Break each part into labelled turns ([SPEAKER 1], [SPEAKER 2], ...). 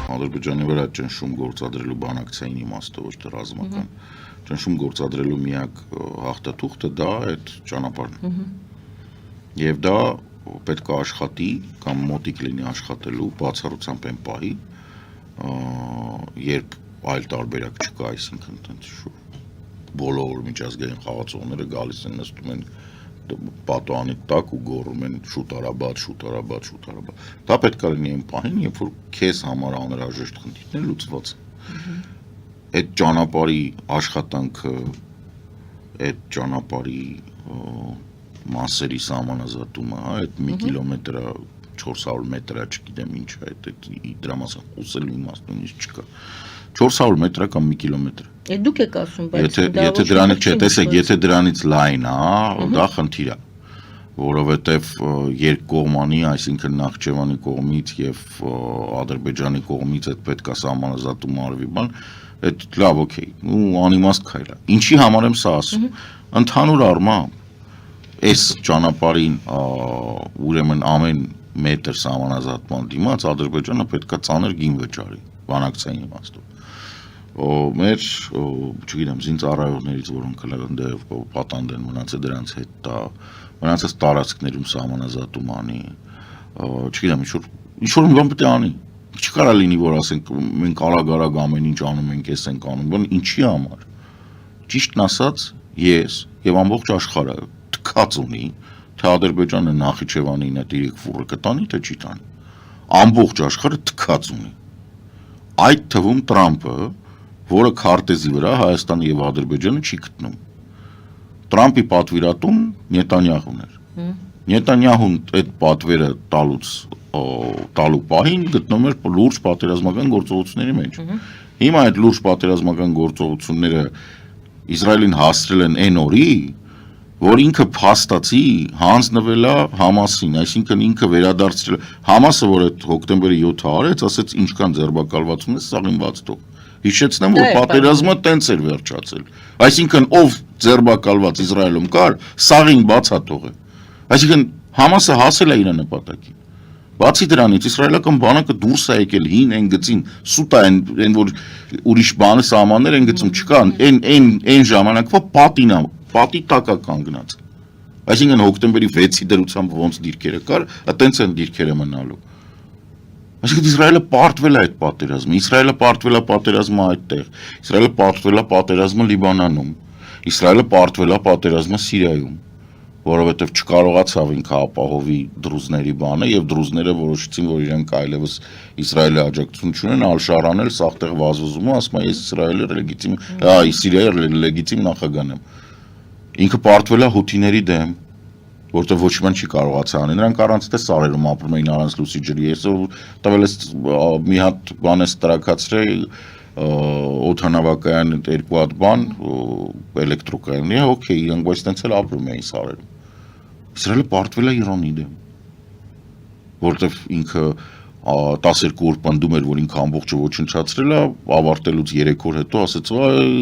[SPEAKER 1] Ադրբեջանի վրա ճնշում գործադրելու բանակցային իմաստով ոչ թե ռազմական ճնշում գործադրելու միակ հաղթաթուղթը դա այդ ճանապարհն է։ Եվ դա պետք է աշխատի կամ մոտիկ լինի աշխատելու բացառությամբ այն պահի, երբ այլ տարբերակ չկա, այսինքն տենց բոլոր միջազգային խաղացողները գալիս են նստում են պատոհանի տակ ու գոռում են շուտ արաբաց, շուտ արաբաց, շուտ արաբաց։ Դա պետք է լինի այն պահին, երբ որ քեզ համար անհրաժեշտ խնդիրներ լուծված են։ Այդ ճանապարհի աշխատանքը, այդ ճանապարհի մասերի սահմանազատումը, այդ մի կիլոմետրը 400 մետրը, չգիտեմ ինչ է, դրա մասին խոսելու իմաստ նույնիսկ չկա։ 400 մետրը կամ մի կիլոմետր։
[SPEAKER 2] Դուք եք ասում, բայց
[SPEAKER 1] եթե դրանից չէ, տեսեք, եթե դրանից լայն է, դա խնդիր է, որովհետև երկկողմանի, այսինքն Նախճեվանի կողմից եւ Ադրբեջանի կողմից այդ պետք է սահմանազատում արվի, բան, այդ լավ, օքեյ, ու անիմաստ քայլ է։ Ինչի համար եմ սա ասում։ Ընդհանուր առմամբ այս ճանապարհին ուրեմն ամեն մետր սահմանազատման դիմաց Ադրբեջանը պետք է ծանր գին վճարի բանակցային իմաստով։ Մեր, չգիտեմ, զինծառայողներից, որոնք հենց պատանդ են մնացել դրանց հետ տա, մնացած տարածքներում սահմանազատում անի, չգիտեմ, ինչ-որ մի բան պետք է անի։ Չկարա լինի, որ ասենք մենք արագ-արագ ամեն ինչ անում ենք, էս ենք անում, բան ինչի համար։ Ճիշտն ասած, ես եւ ամբողջ աշխարհը թքած ունի, թե Ադրբեջանը Նախիջևանին այդ իրիկ ֆուրը կտանի, թե չի տանի։ Ամբողջ աշխարհը թքած ունի։ Այդ թվում Տրամպը, որը քարտեզի վրա Հայաստանը եւ Ադրբեջանը չի գտնում։ Տրամպի պատվիրատուն Նետանյահուն էր։ Նետանյահուն այդ պատվերը տալու պահին գտնում էր լուրջ պատերազմական գործողությունների մեջ։ Հիմա այդ լուրջ պատերազմական գործողությունները Իսրայելին հասցրել են այն օրի, որ ինքը փաստացի հանձնվել է Համասին, այսինքն ինքը վերադարձրել Համասը, որ այդ հոկտեմբերի 7-ը արեց, ասեց ինչքան ձերբակալվածություն է սաղին բաց թող։ Հիշեցնեմ, որ պատերազմը տենց էր վերջացել։ Այսինքն ով ձերբակալված Իսրայելում կար, սաղին բացա թողը։ Այսինքն Համասը հասել է իր նպատակին։ Բացի դրանից իսրայելական բանակը դուրս է եկել հին այն գծին, սուտա այն որ ուրիշ բանը սահմաններ այն գծում չկան, այն ժամանակվա պատի տակա կանգնած։ Այսինքն հոկտեմբերի 6-ի դրությամբ ոնց դիրքերը կար, այտենց են դիրքերը մնալու։ Այսինքն Իսրայելը պարտվել է այդ պատերազմը, Իսրայելը պարտվել է պատերազմը այդտեղ, Իսրայելը պարտվել է պատերազմը Լիբանանում, Իսրայելը պարտվել է պատերազմը Սիրիայում, որովհետև չկարողացավ ինքը ապահովի դրուզների բանը եւ դրուզները որոշեցին, որ իրենք այլևս Իսրայելի աջակցություն չունեն, Ալ-Շարան էլ սաղտեղ վազվզում է, ասում է ես Իսրայելի լեգիտիմ, Սիրիայի լեգիտիմ նախագահն եմ։ Ինքը պարտվել է հութիների դեմ, որտեղ ոչ մի չի կարողացել անել։ Նրանք առանց թե սարերում ապրում էին, առանց լուսի ջրի։ Ես տվել ես մի հատ բան ես տրակացրել օդանավակայան 2 հատ բան էլեկտրոկայան։ Օքեյ, իրանք բայց տենց էլ ապրում էին սարերում։ Իսրայելը պարտվել է Իրանի դեմ, որտեղ ինքը 12 օր պնդում էր, որ ինքը ամբողջը ոչնչացրել է, ավարտելուց 3 օր հետո ասեց,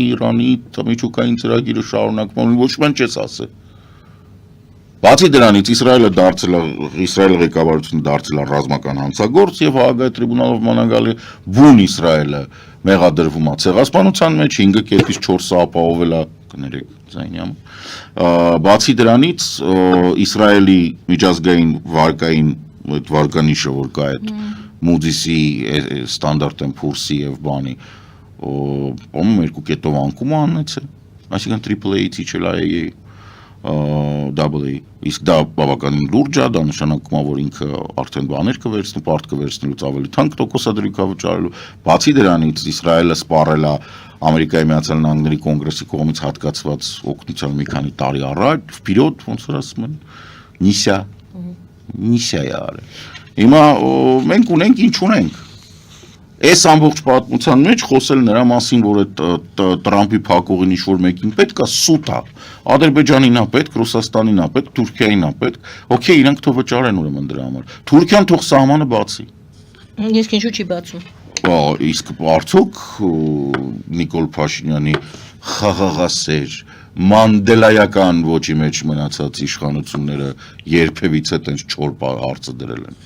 [SPEAKER 1] Իրանի միջուկային ծրագիրը շարունակվում, ոչ մի չես ասել։ Բացի դրանից Իսրայելը ղեկավարությունը դարձել է ռազմական հանցագործ եւ Հաագայի տրիբունալով մանագալի բուն Իսրայելը մեղադրվում է ցեղասպանության մեջ 5.4 սա ապահովել է կներեք Զայնյամ։ Բացի դրանից Իսրայելի միջազգային վարկային այդ վարկանիշը որ կա այդ Moody's-ի ստանդարտ են փորսի եւ բանի ում 2 կետով անկում անեցել, այսինքն AAA-ից իջել է AA, իսկ դա բավականին լուրջ է, դա նշանակում է, որ ինքը արդեն բաներ կվերցնի, պարտ կվերցնելուց ավելի թանկ տոկոսադրույք է վճարելու։ Բացի դրանից Իսրայելը սպառել է Ամերիկայի Միացյալ Նահանգների կոնգրեսի կողմից հատկացված օգնության մի քանի տարի առաջ, վперед, ոնց որ ասում են, նիսիա է արել։ Հիմա մենք ունենք ինչ ունենք։ Այս ամբողջ պատմության մեջ խոսել նրա մասին, որ այդ Տրամպի փակողին ինչ-որ մեկին պետք է սուտ է, Ադրբեջանին է պետք, Ռուսաստանին է պետք, Թուրքիային է պետք, օքեյ, իրանք թող վճարեն ուրեմն դրա համար։ Թուրքիան թող սահմանը բացի։
[SPEAKER 2] Իսկ ինչու չի բացում։
[SPEAKER 1] Իսկ արդյոք Նիկոլ Փաշինյանի խաղաղասեր, մանդելայական ոճի մեջ մնացած իշխանությունները երբևիցե տենց չոր հարցը դրել են։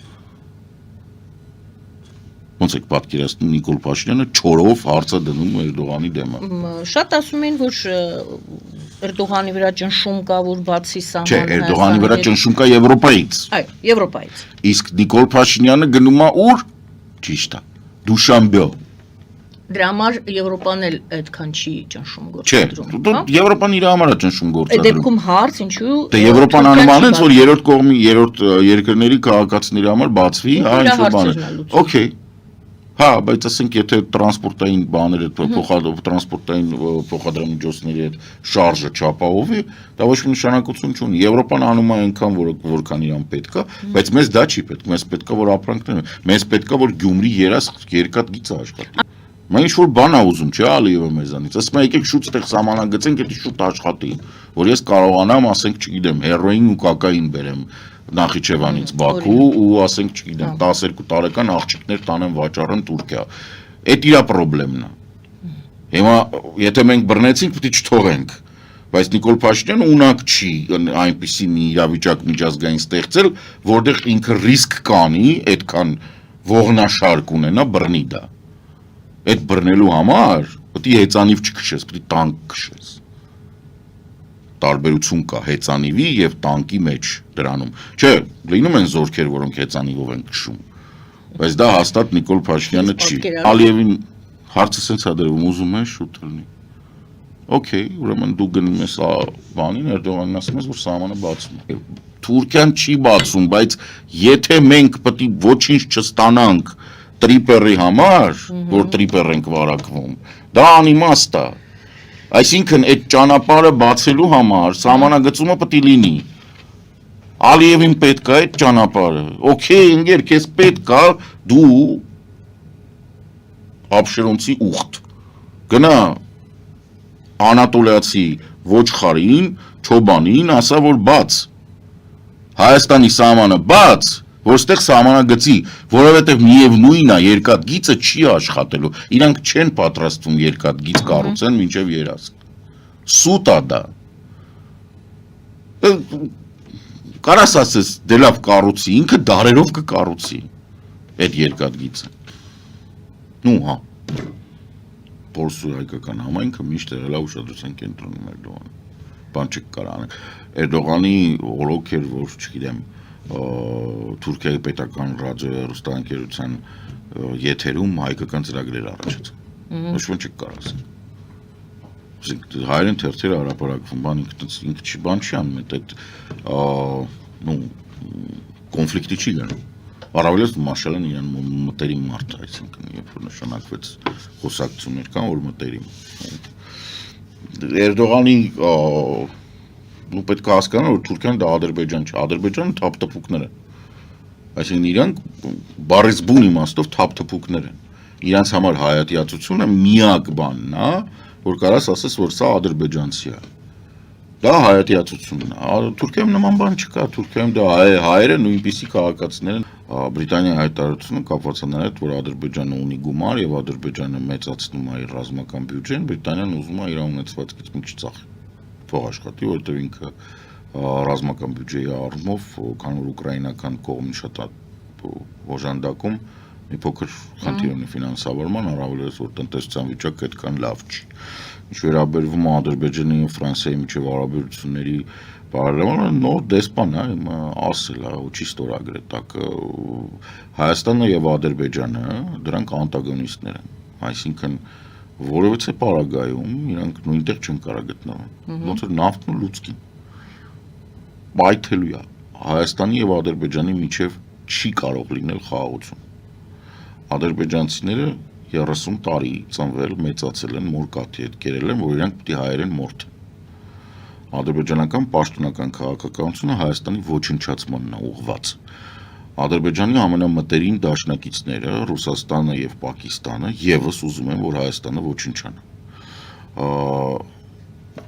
[SPEAKER 1] Ոնց եք պատկերացնում Նիկոլ Փաշինյանը չորով հարցը դնում Էրդողանի դեմը։
[SPEAKER 2] Շատ ասում են, որ Էրդողանի վրա ճնշում կա, որ բացի սահմանը։
[SPEAKER 1] Չէ, Էրդողանի վրա ճնշում կա Եվրոպայից։
[SPEAKER 2] Այո, Եվրոպայից։
[SPEAKER 1] Իսկ Նիկոլ Փաշինյանը գնում է ուր։ Ճիշտ է։ Դուշանբե։
[SPEAKER 2] Դրա համար Եվրոպան էլ այդքան չի ճնշում
[SPEAKER 1] Չէ,
[SPEAKER 2] գործադրում։
[SPEAKER 1] Եվրոպան իր համար է ճնշում
[SPEAKER 2] Այդ
[SPEAKER 1] գործադրում։
[SPEAKER 2] դեպքում հարց ինչու։
[SPEAKER 1] Դե Եվրոպան անում անենց, որ երրորդ կողմի, երրորդ երկրների քաղաքացիների համար բացվի, հա, ինչ որ բան է։ Okay։ Հա, բայց ասենք եթե տրանսպորտային բաները, տրանսպորտային փոխադրամիջոցների հետ շարժը չապահովի, դա ոչ մի նշանակություն չունի։ Եվրոպան անում է այնքան, որքան իրան պետք է, բայց մեզ դա չի պետք։ Մեզ պետք է որ ապրանքներ, մեզ պետք է որ Գյումրի երաս երկաթ գիծը աշխատի։ Մենք ինչ-որ բան ա ուզում, չէ՞, Ալիևը մեզանից։ Ասում է եկեք շուտ ստեղ սահմանագծենք, դա շուտ աշխատի, որ ես կարողանամ, ասենք, չգիտեմ, հերոին ու կոկային բերեմ Նախիջևանից Բաքու ու ասենք, չգիտեմ, 12 տարեկան աղջիկներ տանեմ վաճառեն Թուրքիա։ Այդ իր խնդրեմն է։ Հիմա եթե մենք բռնեցինք, պետք է չթողենք։ Բայց Նիկոլ Փաշինյանը ունակ չի այնպիսի մի իրավիճակ միջազգային ստեղծել, որտեղ ինքը ռիսկ կանի, այդքան ողնաշարք ունենա բռնի դա։ Այդ բռնելու համար պետք է հեծանիվ չքշես, պետք է տանկ քշես։ Տարբերություն կա հեծանիվի եւ տանկի մեջ դրանում։ Չէ, լինում են զորքեր, որոնք հեծանիվով են քշում։ Բայց դա հաստատ Նիկոլ Փաշինյանը չի։ Ալիևին հարցը սենց է դրվում, ուզում է շուտ լինի։ Okay, ուրեմն դու գնում ես բանին, Էրդողանին ասում ես, որ սահմանը բացում է։ Թուրքիան չի բացում, բայց եթե մենք պետք է ոչինչ չստանանք տրիպերի համար, որ տրիպեր ենք վարակվում, դա անիմաստ է։ Այսինքն այդ ճանապարհը բացելու համար սահմանագծումը պետք է լինի։ Ալիևին պետք է այդ ճանապարհը։ Okay, ընկեր, քեզ պետք է դու Աբշերոնցի ուխտ։ Գնա Անատոլիացի ոչխարին, չոբանին, ասա որ բաց։ Հայաստանի սահմանը բաց, որ ստեղ սահմանագծի, որովհետև միևնույնն է երկաթ գիծը չի աշխատելու։ Իրանք չեն պատրաստվում երկաթ գիծ կառուցեն մինչև երազք։ Սուտ է դա։ Կարաս ասես դե լավ կառուցի, ինքը դարերով կկառուցի այդ երկաթ գիծը։ Նու հա։ Պոլսու հայկական համայնքը միշտ եղել է ուշադրության կենտրոնում Էրդողանի։ Բան չկար անել։ Էրդողանի օրոք էր, որ չգիտեմ, Թուրքիայի պետական ռադիոհեռուստաընկերության եթերում հայկական ծրագրեր առաջացան։ Ոչ ոք չկար ասել։ Հայերեն թերթերը հրապարակվում, բան ինքը չի բան չի անում, այդ կոնֆլիկտի չի գնում։ Առավելից Մաշալեն իրան մտերիմ մարդ է, այսինքն երբ որ նշանակվեց խոսակցություններ կան, որ մտերիմ։ Էրդողանի ու պետք է հասկանալ, որ Թուրքիան դա Ադրբեջան չէ, Ադրբեջանը թափթփուկներ են։ Այսինքն իրանք բառից բուն իմաստով թափթփուկներ են։ Իրանց համար հայատյացությունը միակ բանն է, որ կարաս ասես, որ սա ադրբեջանցի է։ Դա հայատյացությունն է։ Թուրքիայում նման բան չկա, Թուրքիայում դա հայերը նույնպիսի քաղաքացիներ են։ Բրիտանիայի հայտարարությունը կապված է նրա հետ, որ Ադրբեջանը ունի գումար եւ Ադրբեջանը մեծացնում է իր ռազմական բյուջեն, Բրիտանիան ուզում է իր ունեցվածքից մի քիչ ծախի։ Փող աշխատի, որովհետեւ ինքը ռազմական բյուջեի առումով, քան որ ուկրաինական կողմի շատ օժանդակում մի փոքր խնդիր ունի ֆինանսավորման, առավելից որ տնտեսության վիճակը այդքան լավ չի։ Ինչ վերաբերվում է Ադրբեջանի ու Ֆրանսիայի միջև հարաբերությունների բարելավմանը, նոր դեսպան է, ասել է, ու չի ստորագրել, տակ Հայաստանը եւ Ադրբեջանը դրանք անտագոնիստներ են, այսինքն որովհետեւ պարագայում իրանք նույնտեղ չեն կարող գտնվել, ոնց որ նավթն ու լուծկին։ Բայթելու է Հայաստանի եւ Ադրբեջանի միջև չի կարող լինել խաղաղություն։ Ադրբեջանցիները 30 տարի ծնվել, մեծացել են, մորկաթի հետ կերել են, որ իրանք պետք է հայերեն մորթ են։ Ադրբեջանական պաշտոնական քաղաքականությունը Հայաստանի ոչնչացմանն է ուղղված։ Ադրբեջանի ամենամտերիմ դաշնակիցները Ռուսաստանը եւ Պակիստանը եւս ուզում են, որ Հայաստանը ոչնչանա։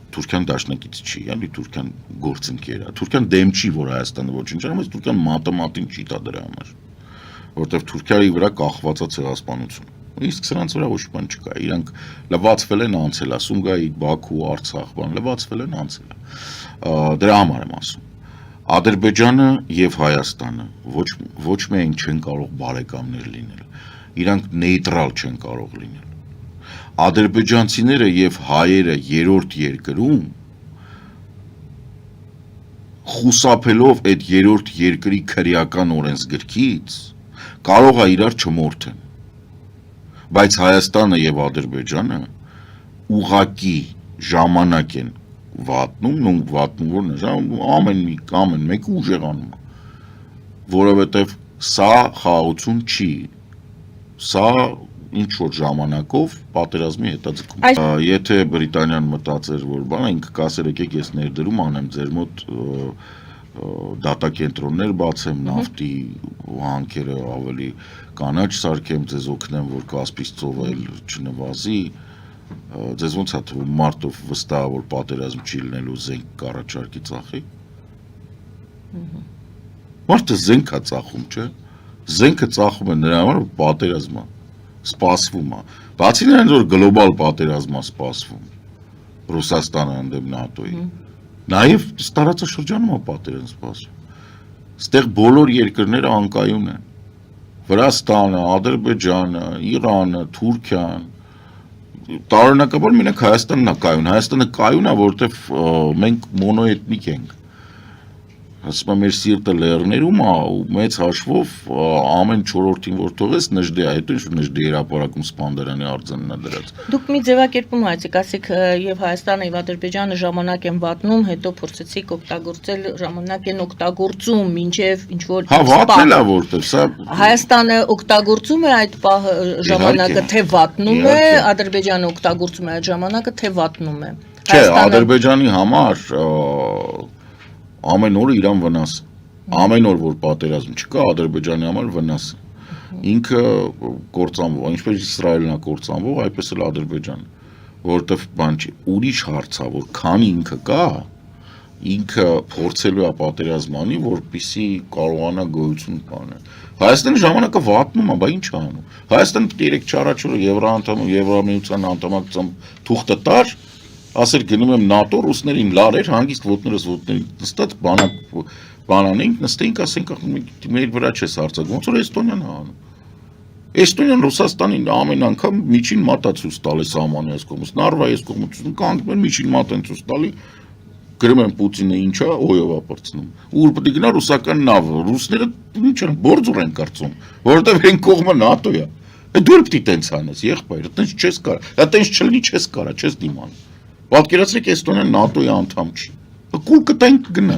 [SPEAKER 1] Թուրքիան դաշնակից չի, ալի Թուրքիան գործընկեր է։ Թուրքիան դեմ չի, որ Հայաստանը ոչնչանա, բայց Թուրքիան մատեմատին չի տա դրա համար, որովհետեւ Թուրքիայի վրա կախված է ցեղասպանություն։ Իսկ սրանց վրա ոչ բան չկա։ Իրանք լվացվել են անցել, Սումգայի, Բաքու, Արցախ, բան լվացվել են անցել։ Դրա համար եմ ասում։ Ադրբեջանը եւ Հայաստանը ոչ միայն չեն կարող բարեկամներ լինել, իրանք նեյտրալ չեն կարող լինել։ Ադրբեջանցիները եւ հայերը երրորդ երկրում խուսափելով այդ երրորդ երկրի քրեական օրենսգրքից կարող է իրար չմորթեն։ Բայց Հայաստանը եւ Ադրբեջանը ուղակի ժամանակ են վատնում, վատնում ամեն մեկը ուժեղանում է, որովհետեւ սա խաղաղություն չի, սա ինչ որ ժամանակով պատերազմի հետաձգում։ Եթե Բրիտանիան մտածեր, որ բան ինքը կասեր եկեք ես ներդրում անեմ ձեր մոտ դատակենտրոններ բացեմ, նավթի հանքերը ավելի կանաչ սարքեմ, ձեզ օգնեմ, որ Կասպից ծովը չնվազի, ձեզ ոնց է թվում մարտով վստահ որ պատերազմ չի լինելու զենք կառաջարկի ծախի։ Մարդը զենք է ծախում, չէ՞։ Զենքը ծախում է նրա համար, որ պատերազմ է սպասվում է։ Բացի նրանից որ գլոբալ պատերազմ է սպասվում Ռուսաստանը ընդդեմ ՆԱՏՕ-ի։ Նաև տարածաշրջանում է պատերազմ սպասվում։ Այստեղ բոլոր երկրները անկայուն են։ Վրաստանը, Ադրբեջանը, Իրանը, Թուրքիան, տարօրինակաբար մենակ Հայաստանն է կայուն։ Հայաստանը կայուն է, որովհետև մենք մոնոէթնիկ ենք։ Ասում եմ մեր սիրտը լեռներում է ու մեծ հաշվով ամեն 4-ին որ թողես նժդե է, հետո ինչ նժդե հրապարակում Սպանդարյանի արձանն է դրած։
[SPEAKER 2] Դուք մի ձևակերպում հայեցիք, ասեք եւ Հայաստանը եւ Ադրբեջանը ժամանակ են վատնում, հետո փորձեցիք օգտագործել ժամանակ են օգտագործում, մինչեւ ինչ որ
[SPEAKER 1] Հա, վատնել է որտեղ, սա
[SPEAKER 2] Հայաստանը օգտագործում է այդ ժամանակը թե վատնում է, Ադրբեջանը օգտագործում է այդ ժամանակը թե վատնում է։
[SPEAKER 1] Չէ, Ադրբեջանի համար ամեն օրը իրան վնաս։ Ամեն օր որ պատերազմ չկա, Ադրբեջանի համար վնաս։ Ինքը կործանվող, ինչպես Իսրայելն է կործանվող, այդպես էլ Ադրբեջանը, որովհետև բան չի, ուրիշ հարց է, որ քանի ինքը կա, ինքը փորձելու է պատերազմ անի, որպեսզի կարողանա գոյություն կանել։ Հայաստանը ժամանակը վատնում է, բա ինչ է անում։ Հայաստանը 3-4 օրը Եվրամիության անդամակցության թուղթը տար, ասեր գնում եմ ՆԱՏՕ, ռուսներին լարեր, հանգիստ ոտներս ոտների նստած բանանենք, նստեինք, ասենք մեր վրա չես արձակում, ոնց որ Էստոնիան է անում։ Էստոնիան Ռուսաստանին ամեն անգամ միջին մատա ցույց տալի սահմանի այս կողմից, Նարվայի այս կողմից, կանգնում են միջին մատ են ցույց տալի, գրում են Պուտինը ինչ է, օյով է պրծնում։ Ուր պետք է գնա ռուսական նավը, ռուսները ինչ են, բորձուր են կարծում, որովհետև այն կողմը ՆԱՏՕ է։ Դու էլ պետք է տենց անես, եղբայր, տենց չես կարա, տենց չլինի չես կարա, չես դիմանա։ Պատկերացրեք Էստոնիան ՆԱՏՕ-ի անդամ չի։ Կուլ կտենք գնա։